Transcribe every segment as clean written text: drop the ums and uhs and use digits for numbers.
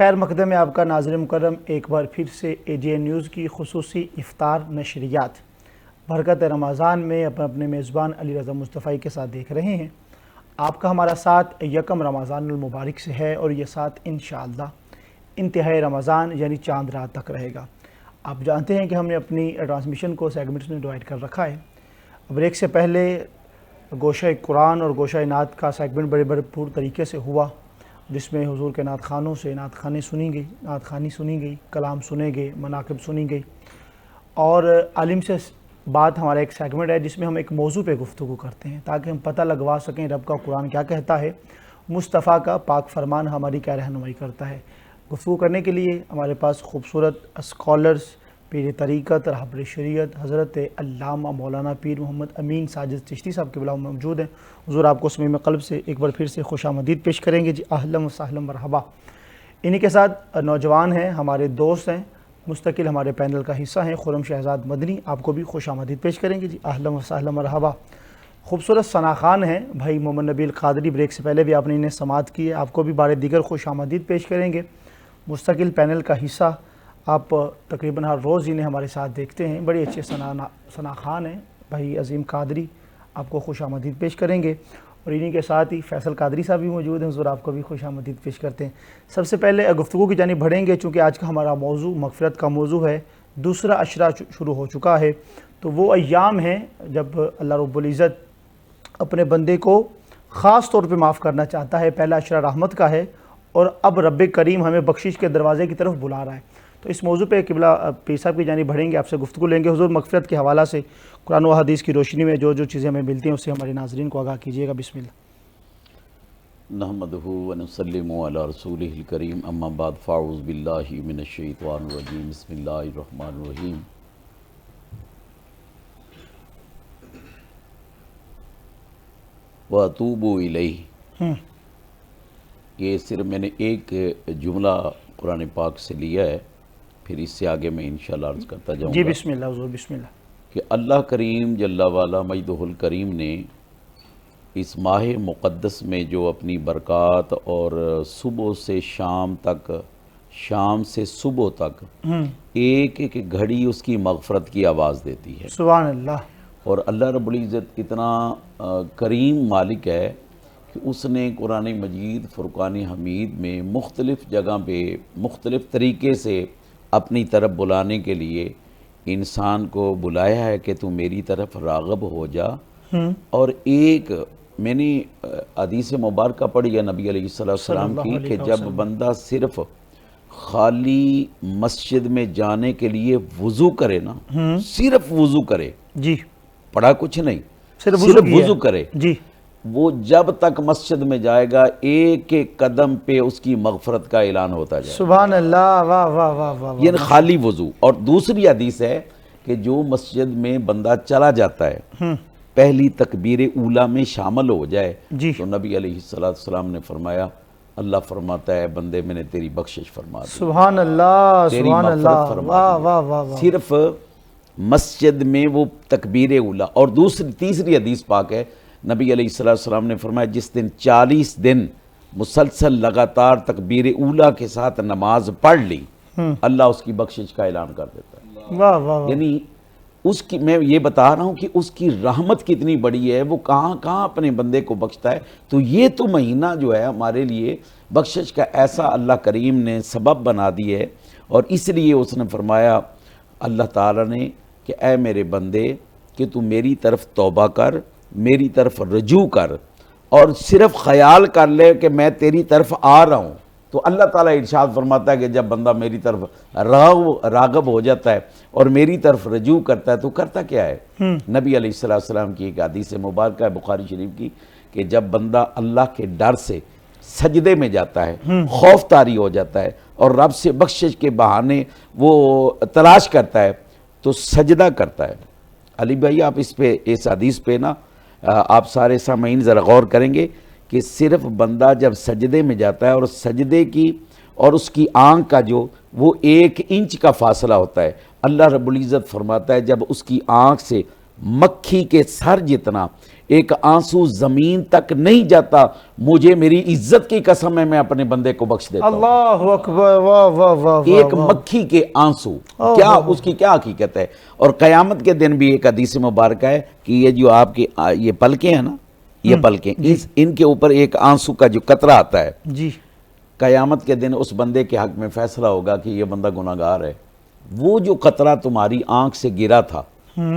خیر مقدم ہے آپ کا ناظرین مکرم، ایک بار پھر سے AJN نیوز کی خصوصی افطار نشریات برکت رمضان میں اپنے میزبان علی رضا مصطفی کے ساتھ دیکھ رہے ہیں۔ آپ کا ہمارا ساتھ یکم رمضان المبارک سے ہے اور یہ ساتھ انشاءاللہ انتہائی رمضان یعنی چاند رات تک رہے گا۔ آپ جانتے ہیں کہ ہم نے اپنی ٹرانسمیشن کو سیگمنٹس میں ڈیوائڈ کر رکھا ہے۔ بریک سے پہلے گوشہ قرآن اور گوشہ نعت کا سیگمنٹ بڑے پور طریقے سے ہوا، جس میں حضور کے نعت خانوں سے نعت خوانی سنی گئی، کلام سنے گئے، مناقب سنی گئی، اور عالم سے بات ہمارا ایک سیگمنٹ ہے جس میں ہم ایک موضوع پہ گفتگو کرتے ہیں تاکہ ہم پتہ لگوا سکیں رب کا قرآن کیا کہتا ہے، مصطفیٰ کا پاک فرمان ہماری کیا رہنمائی کرتا ہے۔ گفتگو کرنے کے لیے ہمارے پاس خوبصورت اسکالرز، پیر طریقت، رہبر شریعت حضرت علامہ مولانا پیر محمد امین ساجد چشتی صاحب کے بلا موجود ہیں۔ حضور آپ کو صمیم قلب سے ایک بار پھر سے خوش آمدید پیش کریں گے۔ جی اہلا و سہلا مرحبا۔ انہی کے ساتھ نوجوان ہیں، ہمارے دوست ہیں، مستقل ہمارے پینل کا حصہ ہیں، خرم شہزاد مدنی، آپ کو بھی خوش آمدید پیش کریں گے۔ جی اہلا و سہلا مرحبا۔ خوبصورت ثنا خان ہیں بھائی محمد نبی القادری، بریک سے پہلے بھی آپ نے انہیں سماعت کی ہے، آپ کو بھی بار دیگر خوش آمدید پیش کریں گے۔ مستقل پینل کا حصہ، آپ تقریباً ہر روز انہیں ہمارے ساتھ دیکھتے ہیں، بڑی اچھے ثنا خان ہیں بھائی عظیم قادری، آپ کو خوش آمدید پیش کریں گے۔ اور انہی کے ساتھ ہی فیصل قادری صاحب بھی موجود ہیں، حضور آپ کو بھی خوش آمدید پیش کرتے ہیں۔ سب سے پہلے گفتگو کی جانب بڑھیں گے، چونکہ آج کا ہمارا موضوع مغفرت کا موضوع ہے، دوسرا عشرہ شروع ہو چکا ہے، تو وہ ایام ہیں جب اللہ رب العزت اپنے بندے کو خاص طور پہ معاف کرنا چاہتا ہے۔ پہلا عشرہ رحمت کا ہے اور اب رب کریم ہمیں بخشش کے دروازے کی طرف بلا رہا ہے۔ تو اس موضوع پہ قبلہ پیر صاحب کی جانب بڑھیں گے، آپ سے گفتگو لیں گے۔ حضور مغفرت کے حوالہ سے قرآن و حدیث کی روشنی میں جو چیزیں ہمیں ملتی ہیں اس سے ہمارے ناظرین کو آگاہ کیجیے گا۔ بسم اللہ۔ نحمدہ ونسلم علی رسولہ الکریم، اما بعد، فاعوذ باللہ من الشیطان الرجیم، بسم اللہ الرحمن الرحیم۔ وَأَتُوبُوا إِلَيْهِ، یہ صرف میں نے ایک جملہ قرآن پاک سے لیا ہے، پھر اس سے آگے میں انشاءاللہ عرض کرتا جاؤں جی گا بسم اللہ حضور، بسم اللہ۔ کہ اللہ کریم جل والا مجدہ الکریم نے اس ماہ مقدس میں جو اپنی برکات اور صبح سے شام تک، شام سے صبح تک ایک ایک گھڑی اس کی مغفرت کی آواز دیتی ہے۔ سبحان اللہ۔ اور اللہ رب العزت اتنا کریم مالک ہے کہ اس نے قرآن مجید فرقان حمید میں مختلف جگہ پہ مختلف طریقے سے اپنی طرف بلانے کے لیے انسان کو بلایا ہے کہ تو میری طرف راغب ہو جا۔ اور ایک میں نے حدیث مبارکہ پڑھی ہے نبی علیہ السلام کی کہ جب بندہ صرف خالی مسجد میں جانے کے لیے وضو کرے نا، صرف وضو کرے، جی پڑھا کچھ نہیں، صرف وضو کرے، جی، وہ جب تک مسجد میں جائے گا ایک ایک قدم پہ اس کی مغفرت کا اعلان ہوتا جائے گا۔ سبحان اللہ، واہ واہ واہ واہ۔ یہ خالی وضو۔ اور دوسری حدیث ہے کہ جو مسجد میں بندہ چلا جاتا ہے، پہلی تکبیر اولیٰ میں شامل ہو جائے، جی، تو نبی علیہ السلام نے فرمایا، اللہ فرماتا ہے بندے میں نے تیری بخشش فرما دی، سبحان اللہ، تیری سبحان مغفرت اللہ، فرما واہ دی۔ واہ واہ واہ۔ صرف مسجد میں وہ تکبیر اولیٰ۔ اور تیسری حدیث پاک ہے، نبی علیہ السلام نے فرمایا جس دن 40 دن مسلسل لگاتار تکبیر اولیٰ کے ساتھ نماز پڑھ لی، اللہ اس کی بخشش کا اعلان کر دیتا ہے۔ واہ واہ واہ۔ یعنی اس کی، میں یہ بتا رہا ہوں کہ اس کی رحمت کتنی بڑی ہے، وہ کہاں کہاں اپنے بندے کو بخشتا ہے۔ تو یہ تو مہینہ جو ہے ہمارے لیے بخشش کا ایسا اللہ کریم نے سبب بنا دی ہے، اور اس لیے اس نے فرمایا اللہ تعالیٰ نے کہ اے میرے بندے کہ تو میری طرف توبہ کر، میری طرف رجوع کر، اور صرف خیال کر لے کہ میں تیری طرف آ رہا ہوں۔ تو اللہ تعالیٰ ارشاد فرماتا ہے کہ جب بندہ میری طرف راغب ہو جاتا ہے اور میری طرف رجوع کرتا ہے تو کرتا کیا ہے؟ نبی علیہ السلام کی ایک حدیث مبارکہ ہے بخاری شریف کی کہ جب بندہ اللہ کے ڈر سے سجدے میں جاتا ہے، خوف طاری ہو جاتا ہے اور رب سے بخشش کے بہانے وہ تلاش کرتا ہے تو سجدہ کرتا ہے۔ علی بھائی آپ اس حدیث پہ نا آپ سارے سامعین ذرا غور کریں گے کہ صرف بندہ جب سجدے میں جاتا ہے اور سجدے کی اور اس کی آنکھ کا جو وہ 1 انچ کا فاصلہ ہوتا ہے، اللہ رب العزت فرماتا ہے جب اس کی آنکھ سے مکھی کے سر جتنا ایک آنسو زمین تک نہیں جاتا، مجھے میری عزت کی قسم ہے میں اپنے بندے کو بخش دیتا ہوں۔ اللہ اکبر، واہ واہ واہ، ایک مکھی کے آنسو، کیا اس کی کیا حقیقت ہے؟ اور قیامت کے دن بھی ایک حدیث مبارکہ ہے کہ یہ جو آپ کی یہ پلکیں ہیں نا، یہ پلکیں ان کے اوپر ایک آنسو کا جو قطرہ آتا ہے، جی، قیامت کے دن اس بندے کے حق میں فیصلہ ہوگا کہ یہ بندہ گناہگار ہے۔ وہ جو قطرہ تمہاری آنکھ سے گرا تھا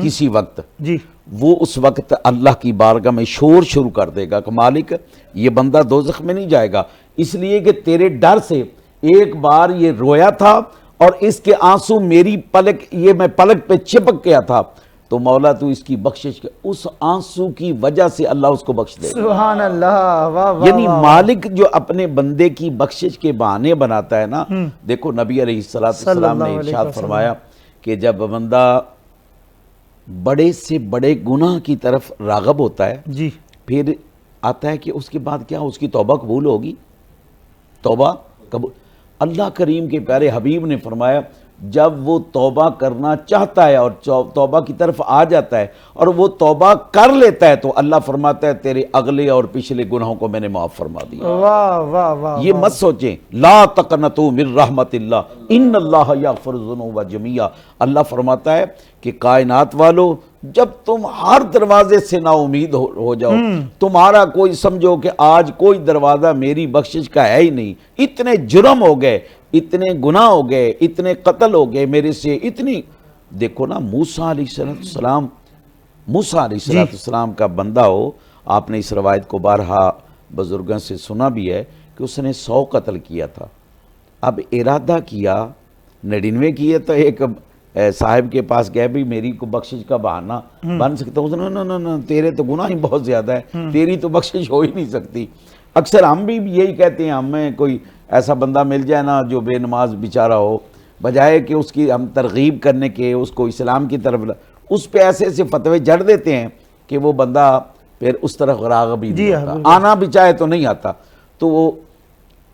کسی وقت، جی، وہ اس وقت اللہ کی بارگاہ میں شور شروع کر دے گا کہ مالک یہ بندہ دوزخ میں نہیں جائے گا، اس لیے کہ تیرے ڈر سے ایک بار یہ رویا تھا اور اس کے آنسو میری پلک، یہ میں پلک پہ چپک گیا تھا، تو مولا تو اس کی بخشش کے اس آنسو کی وجہ سے اللہ اس کو بخش دے گا۔ سبحان اللہ، واہ واہ، یعنی مالک جو اپنے بندے کی بخشش کے بہانے بناتا ہے نا، دیکھو نبی علیہ السلام نے ارشاد فرمایا کہ جب بندہ بڑے سے بڑے گناہ کی طرف راغب ہوتا ہے، جی، پھر آتا ہے کہ اس کے بعد کیا اس کی توبہ قبول ہوگی؟ توبہ قبول، اللہ کریم کے پیارے حبیب نے فرمایا جب وہ توبہ کرنا چاہتا ہے اور توبہ کی طرف آ جاتا ہے اور وہ توبہ کر لیتا ہے تو اللہ فرماتا ہے تیرے اگلے اور پچھلے گناہوں کو میں نے معاف فرما دیا۔ واہ واہ واہ، یہ مت سوچیں لا تقنطوا من رحمت اللہ ان اللہ یغفر الذنوب جميعا، اللہ فرماتا ہے کہ کائنات والو جب تم ہر دروازے سے نا امید ہو جاؤ، تمہارا کوئی سمجھو کہ آج کوئی دروازہ میری بخشش کا ہے ہی نہیں، اتنے جرم ہو گئے، اتنے گناہ ہو گئے، اتنے قتل ہو گئے میرے سے، اتنی دیکھو نا موسیٰ علیہ السلام کا بندہ ہو، آپ نے اس روایت کو بارہا بزرگوں سے سنا بھی ہے کہ اس نے 100 قتل کیا تھا، اب ارادہ کیا 99 کیے تو ایک صاحب کے پاس گئے بھی میری کو بخشش کا بہانہ بن سکتا ہوں، نا تیرے تو گناہ ہی بہت زیادہ ہے، تیری تو بخشش ہو ہی نہیں سکتی۔ اکثر ہم بھی یہی کہتے ہیں ہمیں کوئی ایسا بندہ مل جائے نا جو بے نماز بیچارہ ہو، بجائے کہ اس کی ہم ترغیب کرنے کے اس کو اسلام کی طرف اس پہ ایسے ایسے فتوے جڑ دیتے ہیں کہ وہ بندہ پھر اس طرف راغب ہی نہیں ہوتا، آنا بھی چاہے تو نہیں آتا۔ تو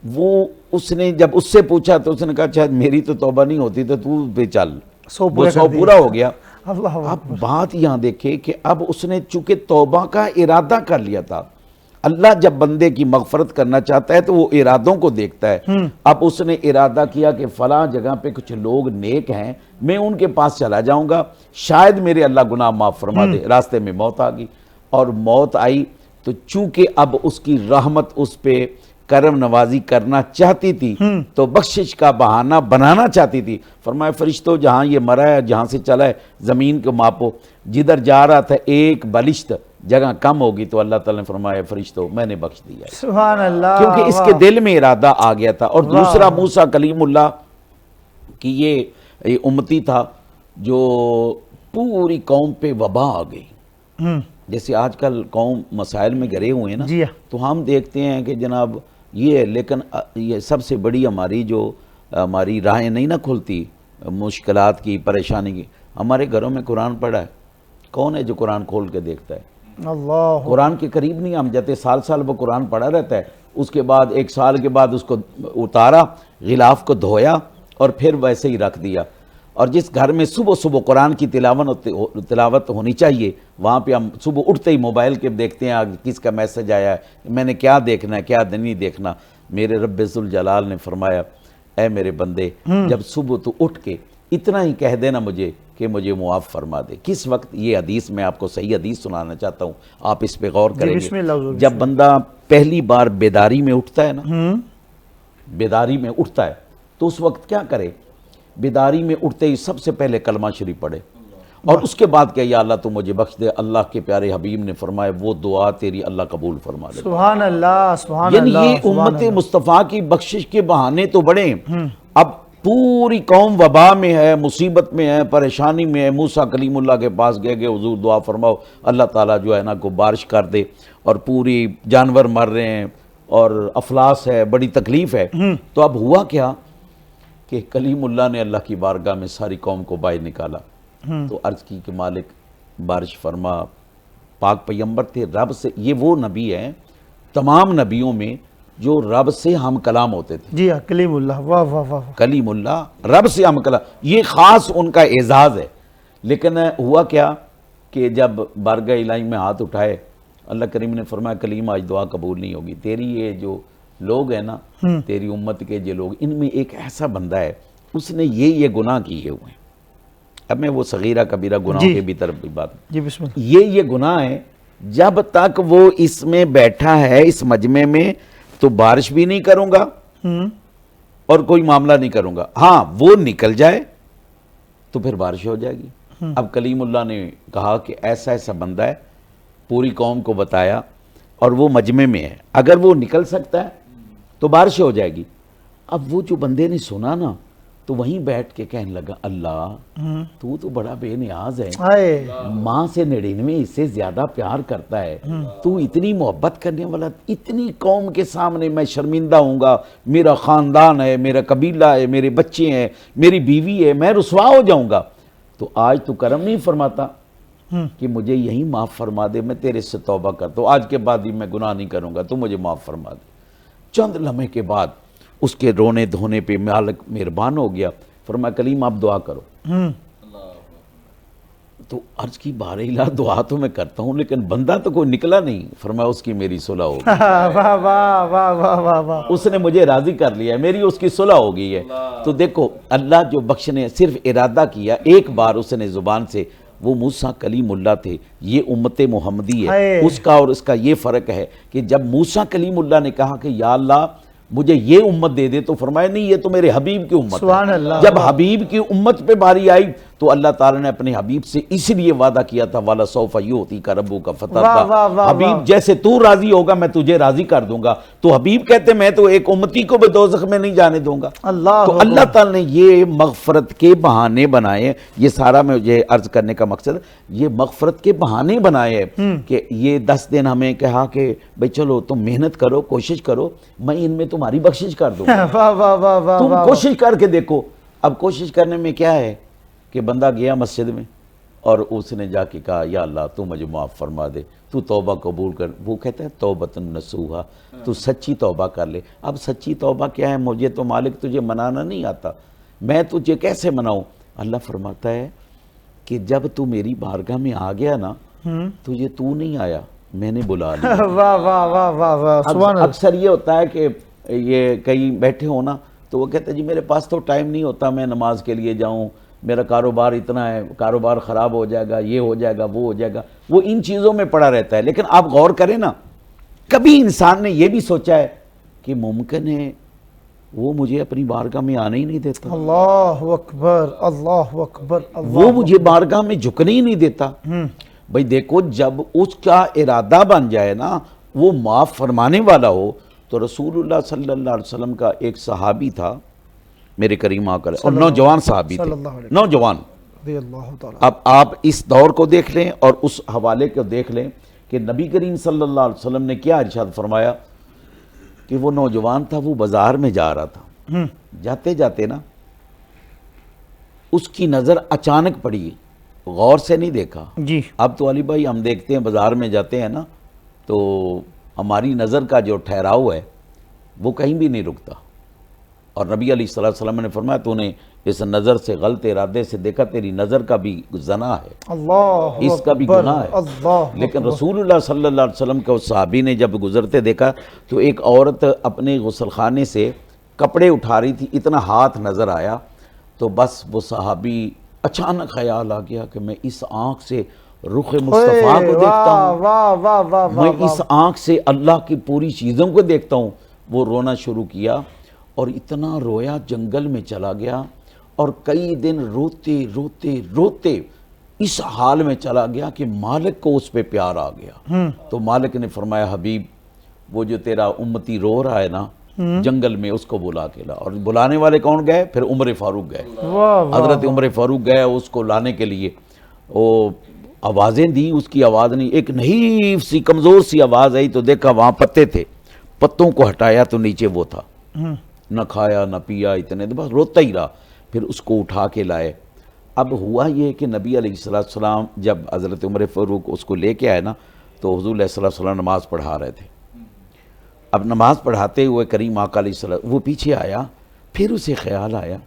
وہ اس نے جب اس سے پوچھا تو اس نے کہا شاید میری تو توبہ نہیں ہوتی تو تو پہ چل، وہ 100 پورا ہو گیا۔ اب بات یہاں دیکھیں کہ اب اس نے چونکہ توبہ کا ارادہ کر لیا تھا، اللہ جب بندے کی مغفرت کرنا چاہتا ہے تو وہ ارادوں کو دیکھتا ہے، اب اس نے ارادہ کیا کہ فلاں جگہ پہ کچھ لوگ نیک ہیں، میں ان کے پاس چلا جاؤں گا، شاید میرے اللہ گناہ معاف فرما دے۔ راستے میں موت آ گئی، اور موت آئی تو چونکہ اب اس کی رحمت اس پہ کرم نوازی کرنا چاہتی تھی تو بخشش کا بہانہ بنانا چاہتی تھی، فرمایا فرشتوں جہاں یہ مرا ہے جہاں سے چلا ہے زمین کو ماپو، جدھر جا رہا تھا ایک بلشت جگہ کم ہوگی تو اللہ تعالیٰ نے فرمایا فرشتوں میں نے بخش دیا ہے، سبحان اللہ، کیونکہ اس کے دل میں ارادہ آ گیا تھا۔ اور دوسرا موسیٰ کلیم اللہ کی یہ امتی تھا جو پوری قوم پہ وبا آ گئی، جیسے آج کل قوم مسائل میں گرے ہوئے ہیں نا، تو ہم دیکھتے ہیں کہ جناب یہ ہے، لیکن یہ سب سے بڑی ہماری راہیں نہیں نہ کھلتی مشکلات کی، پریشانی کی۔ ہمارے گھروں میں قرآن پڑھا ہے، کون ہے جو قرآن کھول کے دیکھتا ہے؟ اللہ، قرآن کے قریب نہیں ہم جاتے، سال وہ قرآن پڑھا رہتا ہے، اس کے بعد 1 سال کے بعد اس کو اتارا، غلاف کو دھویا اور پھر ویسے ہی رکھ دیا۔ اور جس گھر میں صبح قرآن کی تلاوت ہونی چاہیے، وہاں پہ ہم صبح اٹھتے ہی موبائل کے دیکھتے ہیں آج کس کا میسج آیا ہے، میں نے کیا دیکھنا ہے کیا نہیں دیکھنا۔ میرے رب ذوالجلال نے فرمایا اے میرے بندے جب صبح تو اٹھ کے اتنا ہی کہہ دینا مجھے کہ مجھے معاف فرما دے۔ کس وقت؟ یہ حدیث میں آپ کو صحیح حدیث سنانا چاہتا ہوں، آپ اس پہ غور کریں گے۔ جب بندہ پہلی بار بیداری میں اٹھتا ہے نا، بیداری میں اٹھتا ہے تو اس وقت کیا کرے؟ بیداری میں اٹھتے ہی سب سے پہلے کلمہ شریف پڑھے اور اس کے بعد کہ یا اللہ تو مجھے بخش دے۔ اللہ کے پیارے حبیب نے فرمایا وہ دعا تیری اللہ قبول فرما دے۔ سبحان اللہ، سبحان اللہ، یعنی یہ امت مصطفیٰ کی بخشش کے بہانے تو بڑے ہیں۔ اب پوری قوم وبا میں ہے، مصیبت میں ہے، پریشانی میں ہے، موسیٰ کلیم اللہ کے پاس گئے کہ حضور دعا فرماؤ اللہ تعالیٰ جو ہے نا کو بارش کر دے، اور پوری جانور مر رہے ہیں اور افلاس ہے، بڑی تکلیف ہے۔ تو اب ہوا کیا کہ کلیم اللہ نے اللہ کی بارگاہ میں ساری قوم کو باہر نکالا، تو عرض کی کہ مالک بارش فرما۔ پاک پیغمبر تھے، رب سے، یہ وہ نبی ہیں تمام نبیوں میں جو رب سے ہم کلام ہوتے تھے۔ جی ہاں، کلیم اللہ، واہ واہ واہ، کلیم اللہ، رب سے ہم کلام، یہ خاص ان کا اعزاز ہے۔ لیکن ہوا کیا کہ جب بارگاہ الہی میں ہاتھ اٹھائے، اللہ کریم نے فرمایا کلیم آج دعا قبول نہیں ہوگی، تیری یہ جو لوگ ہیں نا، تیری امت کے جو لوگ، ان میں ایک ایسا بندہ ہے اس نے یہ گناہ کیے ہوئے ہیں۔ اب میں وہ صغیرہ کبیرہ گناہوں کے بھی طرف بھی بات، جی بسم اللہ۔ یہ گناہ ہے، جب تک وہ اس میں بیٹھا ہے اس مجمع میں تو بارش بھی نہیں کروں گا اور کوئی معاملہ نہیں کروں گا، ہاں وہ نکل جائے تو پھر بارش ہو جائے گی۔ اب کلیم اللہ نے کہا کہ ایسا ایسا بندہ ہے، پوری قوم کو بتایا، اور وہ مجمع میں ہے، اگر وہ نکل سکتا ہے تو بارش ہو جائے گی۔ اب وہ جو بندے نے سنا نا تو وہیں بیٹھ کے کہنے لگا اللہ تو بڑا بے نیاز ہے، ماں سے 99 اس سے زیادہ پیار کرتا ہے، تو اتنی محبت کرنے والا، اتنی قوم کے سامنے میں شرمندہ ہوں گا، میرا خاندان ہے، میرا قبیلہ ہے، میرے بچے ہیں، میری بیوی ہے، میں رسوا ہو جاؤں گا، تو آج تو کرم نہیں فرماتا کہ مجھے یہیں معاف فرما دے، میں تیرے سے توبہ کرتا ہوں، آج کے بعد ہی میں گناہ نہیں کروں گا، تو مجھے معاف فرما دے۔ چند لمحے کے بعد اس کے رونے دھونے پہ مالک مہربان ہو گیا، فرمایا کلیم آپ دعا کرو۔ تو عرض کی بار الہ دعا تو میں کرتا ہوں لیکن بندہ تو کوئی نکلا نہیں، فرمایا اس کی میری صلح ہو گئی، واہ واہ واہ واہ واہ واہ، اس نے مجھے راضی کر لیا ہے، میری اس کی صلح ہو گئی ہے۔ تو دیکھو اللہ جو بخشنے، صرف ارادہ کیا ایک بار اس نے زبان سے، وہ موسیٰ کلیم اللہ تھے، یہ امت محمدی ہے، اس کا اور اس کا یہ فرق ہے کہ جب موسیٰ کلیم اللہ نے کہا کہ یا اللہ مجھے یہ امت دے دے، تو فرمایا نہیں یہ تو میرے حبیب کی امت سبحان ہے۔ اللہ۔ جب حبیب کی امت پہ باری آئی تو اللہ تعالیٰ نے اپنے حبیب سے اس لیے وعدہ کیا تھا وَلَا سَوْفَ يُعْطِيكَ رَبُّكَ فَتَرْضَىٰ، حبیب جیسے تو راضی ہوگا میں تجھے راضی کر دوں گا۔ تو حبیب کہتے میں تو ایک امتی کو بھی دوزخ میں نہیں جانے دوں گا۔ تو اللہ تعالیٰ نے یہ مغفرت کے بہانے بنائے، یہ سارا میں یہ عرض کرنے کا مقصد یہ مغفرت کے بہانے بنائے کہ یہ 10 دن ہمیں کہا کہ بھئی چلو تم محنت کرو، کوشش کرو، میں ان میں تمہاری بخشش کر دوں گا، تم کوشش کر کے دیکھو۔ اب کوشش کرنے میں کیا ہے کہ بندہ گیا مسجد میں اور اس نے جا کے کہا یا اللہ تو مجھے معاف فرما دے، تو توبہ قبول کر، وہ کہتا ہے توبۃ نصوحا، تو سچی توبہ کر لے۔ اب سچی توبہ کیا ہے؟ مجھے تو مالک تجھے منانا نہیں آتا، میں تجھے کیسے مناؤں؟ اللہ فرماتا ہے کہ جب تو میری بارگاہ میں آ گیا نا تجھے تو نہیں آیا، میں نے بلا لیا۔ واہ واہ واہ واہ واہ، سبحان اللہ۔ اکثر یہ ہوتا ہے کہ یہ کہیں بیٹھے ہونا تو وہ کہتے ہیں جی میرے پاس تو ٹائم نہیں ہوتا میں نماز کے لیے جاؤں، میرا کاروبار اتنا ہے، کاروبار خراب ہو جائے گا، یہ ہو جائے گا، وہ ہو جائے گا، وہ ان چیزوں میں پڑا رہتا ہے۔ لیکن آپ غور کریں نا، کبھی انسان نے یہ بھی سوچا ہے کہ ممکن ہے وہ مجھے اپنی بارگاہ میں آنے ہی نہیں دیتا، اللہ اکبر اللہ اکبر، وہ مجھے بارگاہ میں جھکنے ہی نہیں دیتا۔ بھئی دیکھو جب اس کا ارادہ بن جائے نا وہ معاف فرمانے والا ہو، تو رسول اللہ صلی اللہ علیہ وسلم کا ایک صحابی تھا میرے کریم آقا، اور نوجوان صحابی تھے، نوجوان۔ رضی اللہ تعالیٰ۔ اب آپ اس دور کو دیکھ لیں اور اس حوالے کو دیکھ لیں کہ نبی کریم صلی اللہ علیہ وسلم نے کیا ارشاد فرمایا کہ وہ نوجوان تھا، وہ بازار میں جا رہا تھا، جاتے جاتے نا اس کی نظر اچانک پڑی، غور سے نہیں دیکھا۔ جی اب تو علی بھائی ہم دیکھتے ہیں بازار میں جاتے ہیں نا تو ہماری نظر کا جو ٹھہراؤ ہے وہ کہیں بھی نہیں رکتا، اور نبی علیہ الصلوۃ والسلام نے فرمایا تو نے اس نظر سے غلط ارادے سے دیکھا، تیری نظر کا بھی زنا ہے، اللہ اس کا بھی اکبر، گناہ ہے۔ اللہ لیکن رسول اللہ صلی اللہ علیہ وسلم کے اس صحابی نے جب گزرتے دیکھا تو ایک عورت اپنے غسل خانے سے کپڑے اٹھا رہی تھی، اتنا ہاتھ نظر آیا تو بس وہ صحابی اچانک خیال آ گیا کہ میں اس آنکھ سے رخ مصطفیٰ کو دیکھتا ہوں، واہ واہ واہ میں اس آنکھ سے اللہ کی پوری چیزوں کو دیکھتا ہوں۔ وہ رونا شروع کیا اور اتنا رویا جنگل میں چلا گیا، اور کئی دن روتے روتے روتے اس حال میں چلا گیا کہ مالک کو اس پہ پیار آ گیا۔ تو مالک نے فرمایا حبیب وہ جو تیرا امتی رو رہا ہے نا جنگل میں اس کو بلا کے لا، اور بلانے والے کون گئے؟ پھر عمر فاروق گئے، حضرت عمر فاروق گئے اس کو لانے کے لیے۔ وہ آوازیں دی، اس کی آواز نہیں، ایک نحیف سی کمزور سی آواز آئی تو دیکھا وہاں پتے تھے، پتوں کو ہٹایا تو نیچے وہ تھا، نہ کھایا نہ پیا، اتنے تو بس روتا ہی رہا۔ پھر اس کو اٹھا کے لائے۔ اب ہوا یہ کہ نبی علیہ السلام جب حضرت عمر فاروق اس کو لے کے آئے نا تو حضور علیہ السلام نماز پڑھا رہے تھے۔ اب نماز پڑھاتے ہوئے کریم آقا علیہ السلام وہ پیچھے آیا، پھر اسے خیال آیا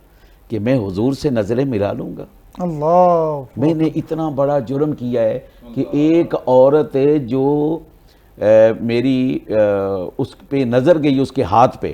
کہ میں حضور سے نظریں ملا لوں گا، اللہ میں نے اتنا بڑا جرم کیا ہے کہ ایک عورت ہے جو میری اس پہ نظر گئی اس کے ہاتھ پہ،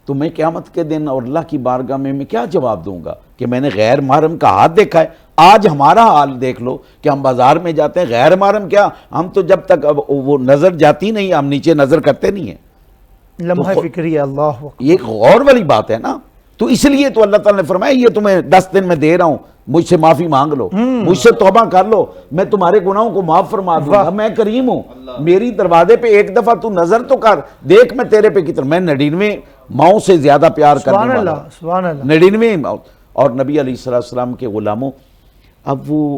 تو میں قیامت کے دن اور اللہ کی بارگاہ میں کیا جواب دوں گا کہ میں نے غیر محرم کا ہاتھ دیکھا ہے؟ آج ہمارا حال دیکھ لو کہ ہم بازار میں جاتے ہیں، غیر محرم کیا، ہم تو جب تک اب وہ نظر جاتی نہیں ہم نیچے نظر کرتے نہیں ہیں۔ لمحہ فکری، اللہ اکبر۔ یہ ایک غور والی بات ہے نا، تو اس لیے تو اللہ تعالیٰ نے فرمایا یہ تمہیں 10 دن میں دے رہا ہوں، مجھ سے معافی مانگ لو، مجھ سے توبہ کر لو، میں تمہارے گناہوں کو معاف فرما دوں گا، میں کریم ہوں، میری دروازے پہ ایک دفعہ تو نظر تو کر، دیکھ میں تیرے پہ کتنا، میں 99 ماؤں سے زیادہ پیار کرنے سبحان والا اللہ، سبحان اللہ۔ 99 ماؤں۔ اور نبی علیہ السلام کے غلاموں، اب وہ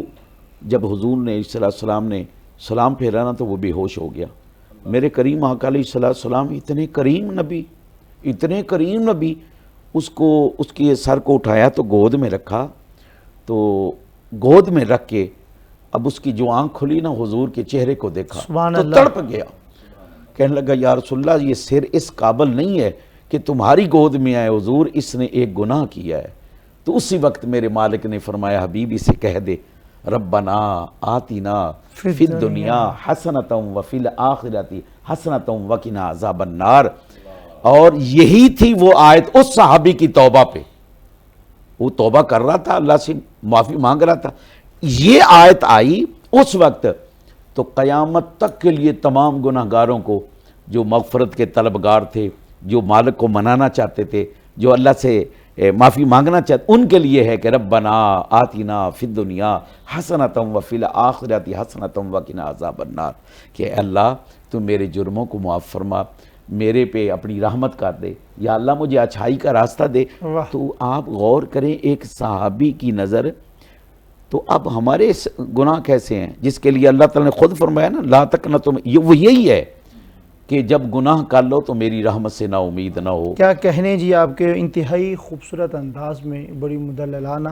جب حضور نے علیہ السلام نے سلام پھیرا نا تو وہ بے ہوش ہو گیا۔ میرے کریم آقا علیہ السلام اتنے کریم نبی، اس کی سر کو اٹھایا تو گود میں رکھا، تو گود میں رکھ کے اب اس کی جو آنکھ کھلی نا حضور کے چہرے کو دیکھا سبحان تو اللہ۔ تڑپ گیا، کہنے لگا یا رسول اللہ یہ سر اس قابل نہیں ہے کہ تمہاری گود میں آئے حضور، اس نے ایک گناہ کیا ہے۔ تو اسی وقت میرے مالک نے فرمایا حبیبی سے کہہ دے ربنا آتنا فی الدنیا حسنۃ وفی الآخرۃ حسنۃ وقنا عذاب النار۔ اور یہی تھی وہ آیت اس صحابی کی توبہ پہ، وہ توبہ کر رہا تھا، اللہ سے معافی مانگ رہا تھا، یہ آیت آئی اس وقت، تو قیامت تک کے لیے تمام گناہگاروں کو جو مغفرت کے طلبگار تھے، جو مالک کو منانا چاہتے تھے، جو اللہ سے معافی مانگنا چاہتے، ان کے لیے ہے کہ ربنا آتنا فی الدنیا حسنۃ وفی الآخرۃ حسنۃ وقنا عذاب النار، کہ اے اللہ تو میرے جرموں کو معاف فرما، میرے پہ اپنی رحمت کر دے، یا اللہ مجھے اچھائی کا راستہ دے۔ واہ۔ تو آپ غور کریں ایک صحابی کی نظر، تو اب ہمارے گناہ کیسے ہیں جس کے لیے اللہ تعالیٰ نے خود فرمایا نا لا تقنطوا، وہ یہی ہے کہ جب گناہ کر لو تو میری رحمت سے نا امید نہ ہو۔ کیا کہنے جی آپ کے انتہائی خوبصورت انداز میں بڑی مدللانہ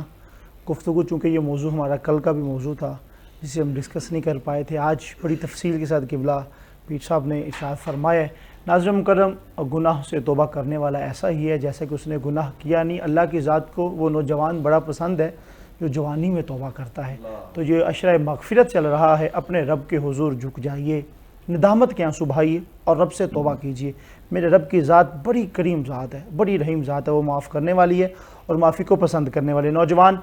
گفتگو، چونکہ یہ موضوع ہمارا کل کا بھی موضوع تھا جسے ہم ڈسکس نہیں کر پائے تھے، آج بڑی تفصیل کے ساتھ قبلہ پیر صاحب نے ارشاد فرمایا ہے۔ ناظرین مکرم، گناہ سے توبہ کرنے والا ایسا ہی ہے جیسے کہ اس نے گناہ کیا نہیں۔ اللہ کی ذات کو وہ نوجوان بڑا پسند ہے جو جوانی میں توبہ کرتا ہے۔ تو یہ عشرہ مغفرت چل رہا ہے، اپنے رب کے حضور جھک جائیے، ندامت کے آنسو بہائیے اور رب سے توبہ کیجیے۔ میرے رب کی ذات بڑی کریم ذات ہے، بڑی رحیم ذات ہے، وہ معاف کرنے والی ہے اور معافی کو پسند کرنے والے۔ نوجوان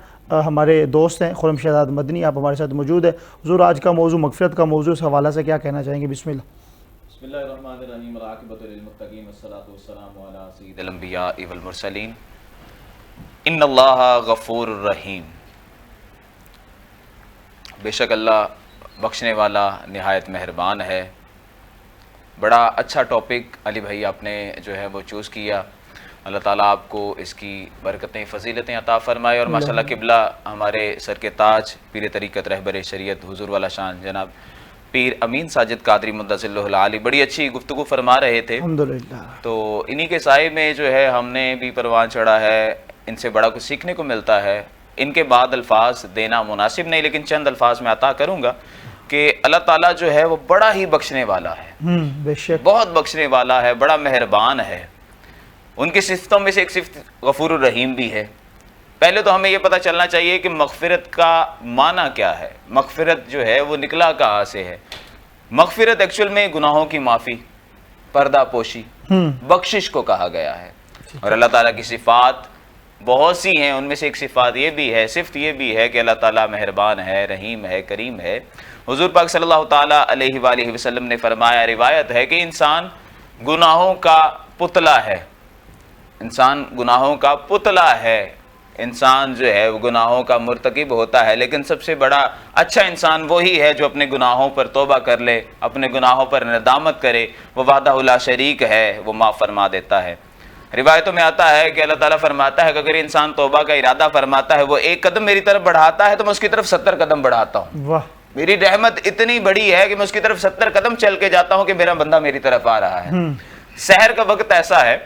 ہمارے دوست ہیں خرم شہزاد مدنی، آپ ہمارے ساتھ موجود ہیں۔ حضور آج کا موضوع مغفرت کا موضوع، اس حوالہ سے کیا کہنا چاہیں گے؟ بسم اللہ۔ بسم اللہ الرحمن الرحیم، والعاقبۃ للمتقین والصلاۃ والسلام علی سید الانبیاء والمرسلین، ان اللہ غفور الرحیم۔ بے شک اللہ بخشنے والا نہایت مہربان ہے۔ بڑا اچھا ٹاپک علی بھائی آپ نے جو ہے وہ چوز کیا، اللہ تعالیٰ آپ کو اس کی برکتیں فضیلتیں عطا فرمائے، اور ماشاءاللہ قبلہ ہمارے سر کے تاج پیر طریقت رہبر شریعت حضور والا شان جناب پیر امین ساجد قادری مدثر اللہ العالی بڑی اچھی گفتگو فرما رہے تھے۔ الحمدللہ۔ تو انہی کے سائے میں جو ہے ہم نے بھی پروان چڑھا ہے، ان سے بڑا کچھ سیکھنے کو ملتا ہے۔ ان کے بعد الفاظ دینا مناسب نہیں، لیکن چند الفاظ میں عطا کروں گا کہ اللہ تعالیٰ جو ہے وہ بڑا ہی بخشنے والا ہے، بے شک بہت بخشنے والا ہے، بڑا مہربان ہے۔ ان کی صفتوں میں سے ایک صفت غفور الرحیم بھی ہے۔ پہلے تو ہمیں یہ پتہ چلنا چاہیے کہ مغفرت کا معنی کیا ہے، مغفرت جو ہے وہ نکلا کہاں سے ہے۔ مغفرت ایکچول میں گناہوں کی معافی، پردہ پوشی، بخشش کو کہا گیا ہے۔ اور اللہ تعالیٰ کی صفات بہت سی ہیں، ان میں سے ایک صفات یہ بھی ہے، صفت یہ بھی ہے کہ اللہ تعالیٰ مہربان ہے، رحیم ہے، کریم ہے۔ حضور پاک صلی اللہ تعالیٰ علیہ وآلہ وسلم نے فرمایا، روایت ہے کہ انسان گناہوں کا پتلا ہے، انسان گناہوں کا پتلا ہے، انسان جو ہے وہ گناہوں کا مرتکب ہوتا ہے، لیکن سب سے بڑا اچھا انسان وہی ہے جو اپنے گناہوں پر توبہ کر لے، اپنے گناہوں پر ندامت کرے، وہ وحدہ لا شریک ہے، وہ معاف فرما دیتا ہے۔ روایتوں میں آتا ہے کہ اللہ تعالیٰ فرماتا ہے کہ اگر انسان توبہ کا ارادہ فرماتا ہے، وہ ایک قدم میری طرف بڑھاتا ہے تو میں اس کی طرف 70 قدم بڑھاتا ہوں۔ واہ، میری رحمت اتنی بڑی ہے کہ میں اس کی طرف 70 قدم چل کے جاتا ہوں کہ میرا بندہ میری طرف آ رہا ہے۔ سحر کا وقت ایسا ہے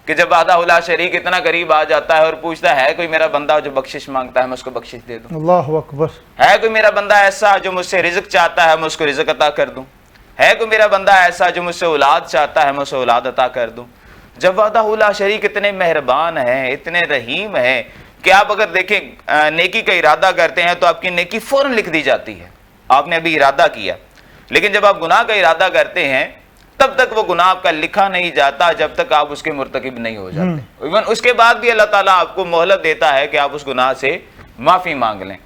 کہ جب وحدہ لا شریک اتنا قریب آ جاتا ہے اور پوچھتا ہے کوئی میرا بندہ جو بخشش مانگتا ہے میں اس کو بخشش دے دوں، اللہ اکبر، ہے کوئی میرا بندہ ایسا جو مجھ سے رزق چاہتا ہے میں اس کو رزق عطا کر دوں، ہے کوئی میرا بندہ ایسا جو مجھ سے اولاد چاہتا ہے میں اسے اولاد عطا کر دوں۔ جب وحدہ لا شریک اتنے مہربان ہیں، اتنے رحیم ہیں، کہ آپ اگر دیکھیں نیکی کا ارادہ کرتے ہیں تو آپ کی نیکی فوراً لکھ دی جاتی ہے، آپ نے ابھی ارادہ کیا، لیکن جب آپ گناہ کا ارادہ کرتے ہیں تب تک وہ گناہ آپ کا لکھا نہیں جاتا جب تک آپ اس کے مرتکب نہیں ہو جاتے۔ ایون اس کے بعد بھی اللہ تعالیٰ آپ کو مہلت دیتا ہے کہ آپ اس گناہ سے معافی مانگ لیں۔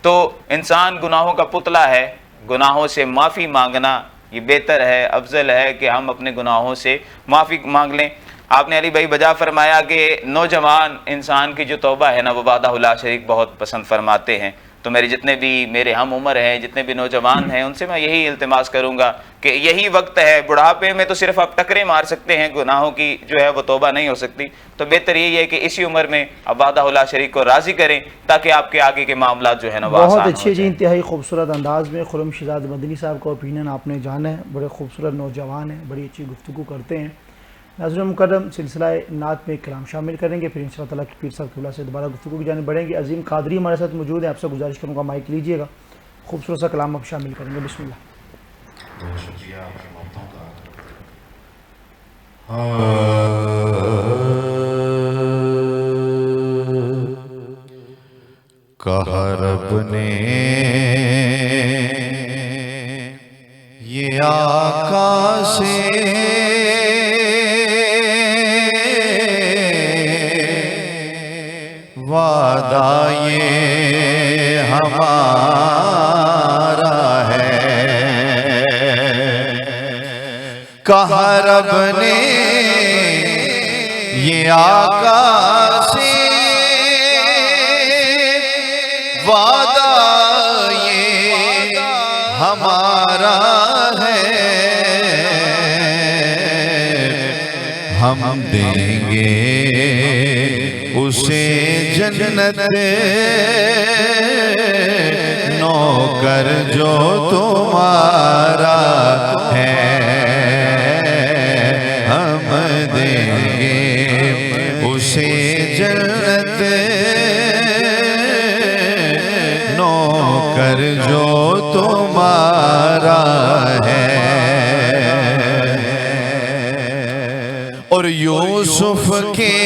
تو انسان گناہوں کا پتلا ہے، گناہوں سے معافی مانگنا یہ بہتر ہے، افضل ہے کہ ہم اپنے گناہوں سے معافی مانگ لیں۔ آپ نے علی بھائی بجا فرمایا کہ نوجوان انسان کی جو توبہ ہے نا وہ وحدہ لا شریک بہت پسند فرماتے ہیں، تو میرے ہم عمر ہیں، جتنے بھی نوجوان ہیں، ان سے میں یہی التماس کروں گا کہ یہی وقت ہے، بڑھاپے میں تو صرف آپ ٹکرے مار سکتے ہیں، گناہوں کی جو ہے وہ توبہ نہیں ہو سکتی، تو بہتر یہی ہے کہ اسی عمر میں آپ وحدہ لا شریک کو راضی کریں تاکہ آپ کے آگے کے معاملات جو ہے نا وہ آسان ہو بہت اچھے جی، جائیں۔ انتہائی خوبصورت انداز میں خرم شہزاد مدنی صاحب کا اوپینین آپ نے جانا ہے، بڑے خوبصورت نوجوان ہیں، بڑی اچھی گفتگو کرتے ہیں۔ ناظرین مکرم، سلسلہ نعت میں کلام شامل کریں گے، پھر انشاءاللہ تعالیٰ کی پیر صاحب قبلہ سے دوبارہ گفتگو کی جانب بڑھیں گے۔ عظیم قادری ہمارے ساتھ موجود ہیں، آپ سے گزارش کروں گا مائک لیجئے گا، خوبصورت سا کلام آپ شامل کریں گے، بسم اللہ۔ بہت شکریہ آپ کی محبتوں کا۔ کہا رب نے یہ آقا سے وعدہ یہ ہمارا ہے، کہا رب نے یہ آقا سے وعدہ یہ ہمارا ہے، ہم دیں گے اسے جنت نوکر جو تمہارا ہے، ہم دیں گے اسے جنت نوکر جو تمہارا ہے۔ اور یوسف کے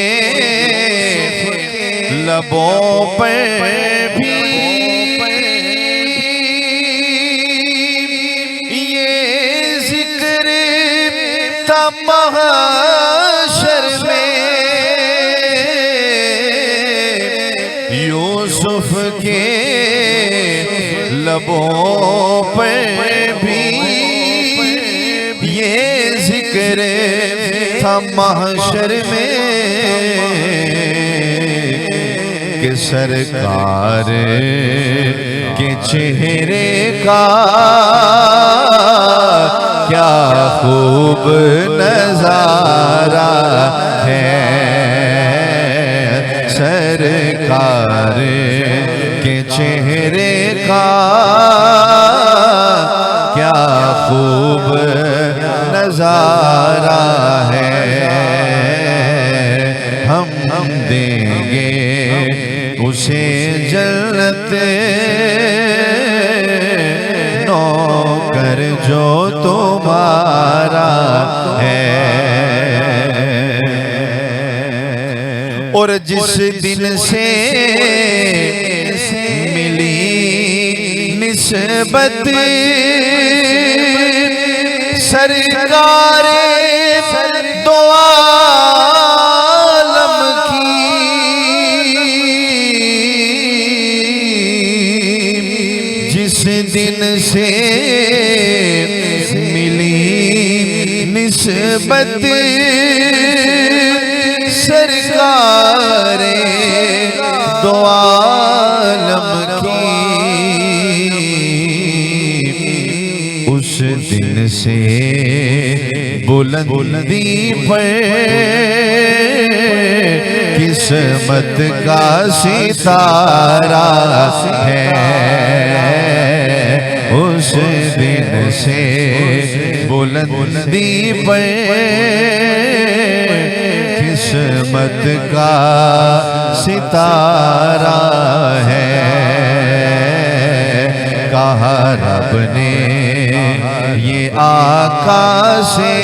لبوں پر بھی یہ ذکر تھا محشر میں، یوسف کے لبوں پر بھی یہ ذکر تھا محشر میں کہ سرکار کے چہرے کا کیا خوب نظارہ ہے، سرکار کے چہرے کا کیا خوب نظارہ ہے، ہم دیں گے اسے جنت نوکر جو تمہارا ہے۔ اور جس دن سے ملی نسبت سرکار دو عالم کی، جس دن سے ملی نسبت سرکار دو عالم کی، اس دن سے بلندی پر قسمت کا ستارہ ہے، اس دن سے بلندی پر قسمت کا ستارہ ہے، کہا رب نے یہ آقا سے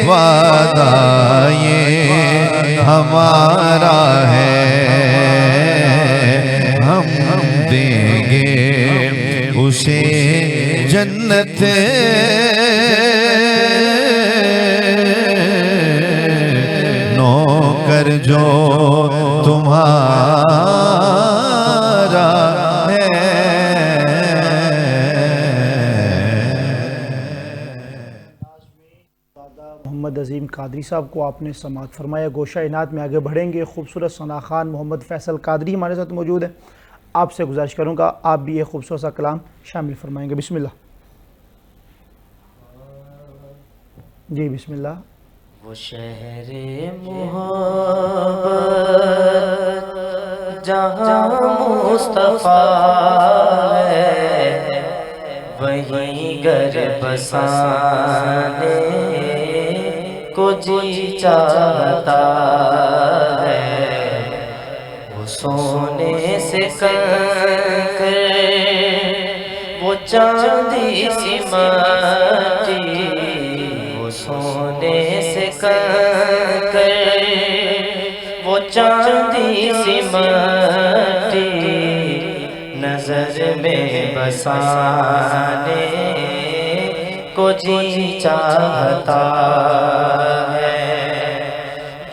وعدہ یہ ہمارا ہے، ہم دیں گے اسے جنت، نوکر جو تمہارا ہے۔ محمد عظیم قادری صاحب کو آپ نے سماعت فرمایا۔ گوشہ عنایت میں آگے بڑھیں گے۔ خوبصورت ثنا خوان محمد فیصل قادری ہمارے ساتھ موجود ہیں۔ آپ سے گزارش کروں گا آپ بھی یہ خوبصورت سا کلام شامل فرمائیں گے۔ بسم اللہ جی، بسم اللہ۔ وہ شہر محبت جہاں مصطفیٰ ہے، وہیں گر بسانے کو جی چاہتا ہے۔ وہ سونے سے کنکر، وہ چاندی سی مٹی، وہ سونے سے کنکر، وہ چاندی سی مٹی، نظر میں بسانے کو جی چاہتا ہے۔